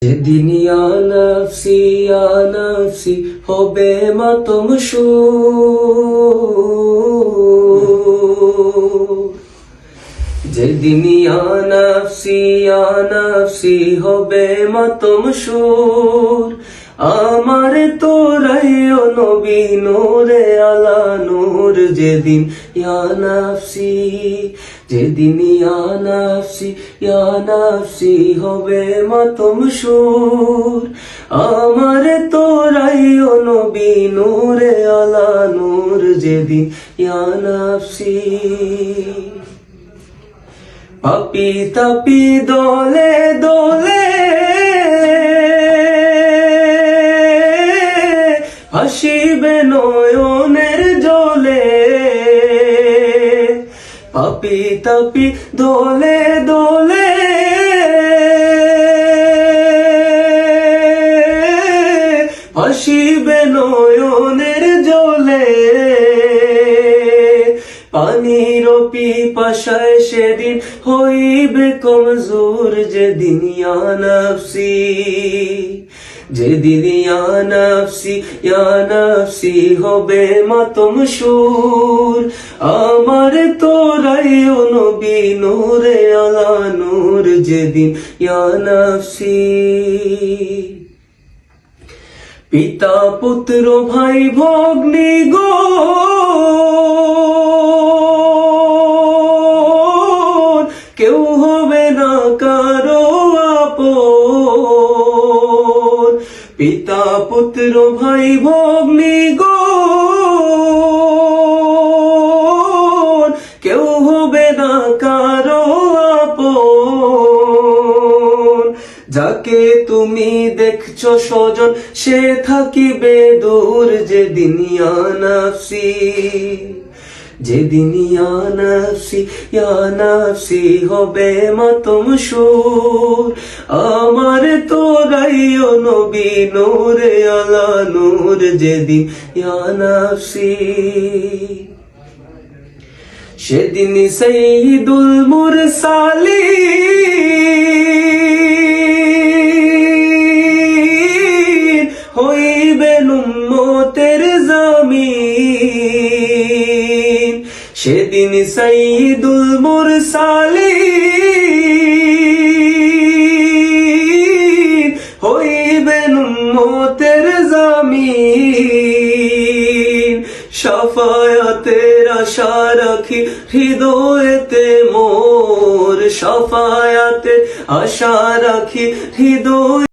যেদিন ইয়া নফসি হবে মাতম যেদিন ইয়া নফসি হবে মাতম আমার তোরাই ও নবী নূরে আলা নূর যেদিন ইয়া নফসি হবে মাতম আমার তোরাই ও নবী নূরে আলা নূর যেদিন ইয়া নফসি পাপি তাপি দলে দলে হাসিবে নয়নের জলে পাপি তাপি দলে দলে হাসিবে নয়নের জলে পানির পিপাসায় সেদিন হইবে কমজোর যেদিন ইয়া নফসি হবে মাতম আমার তোরাই ও নবী নূরে আলা নূর যেদিন ইয়া নফসি পিতা পুত্র ভাই ভগ্নী গো কেউ হবে না কারো আপন পিতা পুত্র ভাই ভগ্নী গো কেউ হবে না কারো আপন যাকে তুমি দেখছো স্বজন সে থাকিবে দূর যেদিন ইয়া নফসি হবে মাতম আমার তোরাই ও নবী নূরে আলা নূর যেদিন ইয়া নফসি সেদিন সাইয়্যিদুল মুরসালিন হইবেন উম্মতের জামিন সেদিন সাইয়্যিদুল মুরসালিন হইবেন উম্মতের জামিন শাফায়াতের আশা রাখি হৃদয়েতে মোর শাফায়াতের আশা রাখি হৃদয়